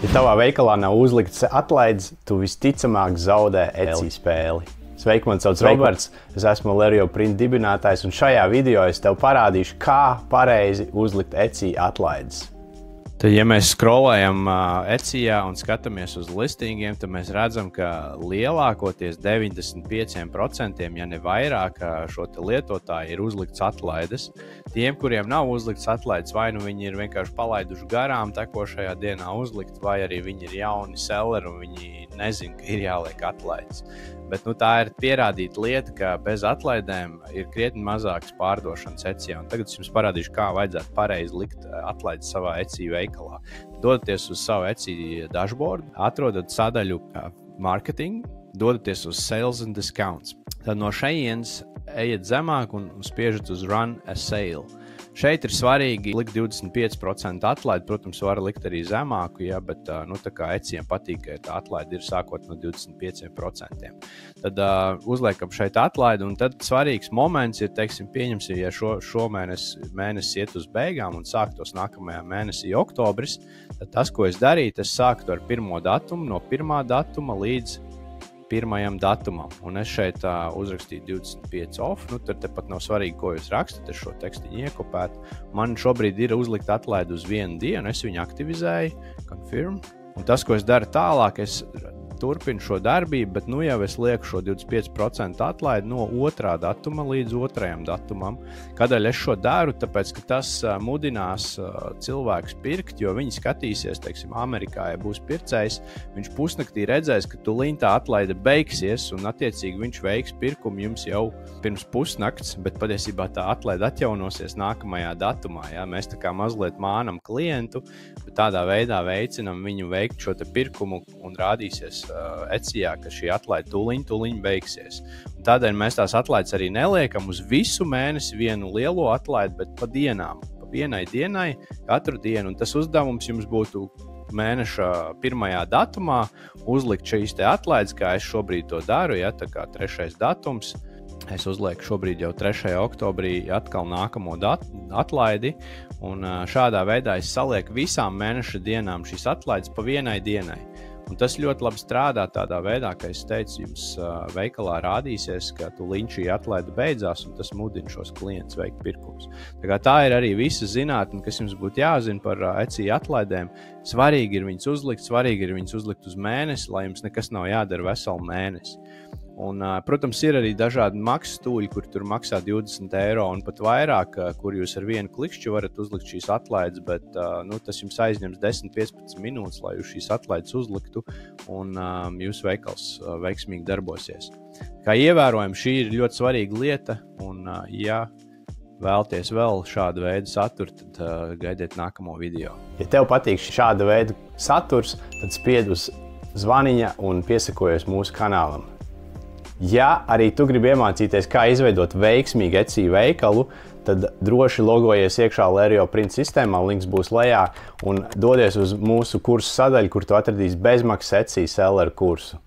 Ja tavā veikalā nav uzlikts atlaides, tu visticamāk zaudē Etsy spēli. Sveiki, man sauc Roberts, es esmu Lerio Print dibinātājs, un šajā video es tev parādīšu, kā pareizi uzlikt Etsy atlaides. Tad, ja mēs scrollējam Etsyjā un skatāmies uz listingiem, tad mēs redzam, ka lielākoties 95%, ja ne vairāk, šo lietotāju ir uzlikts atlaides. Tiem, kuriem nav uzlikts atlaides, vai nu viņi ir vienkārši palaiduši garām tekošajā dienā uzlikt, vai arī viņi ir jauni selleri un viņi nezin, ka ir jāliek atlaides. Bet tā ir pierādīta lieta, ka bez atlaidēm ir krietni mazāks pārdošanas Etsyjā. Un tagad es jums parādīšu, kā vajadzētu pareizi likt atlaides savā Etsy veikalā. Dodaties uz savu Etsy dashboard, atrodat sadaļu marketing, dodaties uz sales and discounts. Tad no šejienes ejiet zemāk un spiežat uz run a sale. Šeit ir svarīgi likt 25% atlaidi, protams, var likt arī zemāku, ja, bet tā kā Etsyjam patīk, ka tā atlaide ir sākot no 25%. Tad uzliekam šeit atlaidi, un tad svarīgs moments ir, teiksim, pieņemsim, ja šo mēnesis iet uz beigām un sāktos nākamajā mēnesī oktobris, tad tas, ko es darītu, es sāktu ar pirmo datumu, no pirmā datuma līdz pirmajam datumam, un es šeit uzrakstīju 25 off, tad tepat nav svarīgi, ko jūs rakstat, es šo tekstiņu iekopētu. Man šobrīd ir uzlikt atlaidi uz vienu dienu, es viņu aktivizēju, confirm, un tas, ko es daru tālāk, es turpinu šo darbību, bet jau es lieku šo 25% atlaidi no otrā datuma līdz otrajam datumam. Kādēļ es šo daru? Tāpēc, ka tas mudinās cilvēkus pirkt, jo viņi skatīsies, teiksim, Amerikā, ja būs pircējs, viņš pusnaktī redzēs, ka tūlīt tā atlaide beigsies, un attiecīgi viņš veiks pirkumu jums jau pirms pusnakts, bet patiesībā tā atlaide atjaunosies nākamajā datumā. Ja? Mēs tā kā mazliet mānam klientu, bet tādā veidā veicinam viņu veikt šo te pirkumu un rādīsies Etsyjā, ka šī atlaide tūliņ beigsies. Un tādēļ mēs tās atlaides arī neliekam uz visu mēnesi vienu lielo atlaidi, bet pa dienām, pa vienai dienai, katru dienu. Un tas uzdevums jums būtu mēneša pirmajā datumā uzlikt šīs te atlaides, kā es šobrīd to daru, ja, tā kā 3. datums. Es uzlieku šobrīd jau 3. oktobrī atkal nākamo atlaidi, un šādā veidā es salieku visām mēneša dienām šīs atlaides pa vienai dienai. Un tas ļoti labi strādā tādā veidā, ka es teicu, jums veikalā rādīsies, ka tūlīt šī atlaide beidzās, un tas mudina šos klientus veikt pirkumus. Tā ir arī visa zinātne, kas jums būtu jāzina par Etsy atlaidēm. Svarīgi ir viņus uzlikt uz mēnesi, lai jums nekas nav jādara veselu mēnesi. Un, protams, ir arī dažādi maksas tūļi, kur tur maksā 20 eiro un pat vairāk, kur jūs ar vienu klikšķi varat uzlikt šīs atlaides, bet tas jums aizņems 10-15 minūtes, lai jūs šīs atlaides uzliktu, un jūsu veikals veiksmīgi darbosies. Kā ievērojam, šī ir ļoti svarīga lieta, un ja vēlties vēl šādu veidu saturu, tad gaidiet nākamo video. Ja tev patīk šāda veida saturs, tad spied uz zvaniņa un piesakojies mūsu kanālam. Ja arī tu gribi iemācīties, kā izveidot veiksmīgu Etsy veikalu, tad droši logojies iekšā Lerio Print sistēmā, links būs lejā, un dodies uz mūsu kursu sadaļu, kur tu atradīsi bezmaksas Etsy selleru kursu.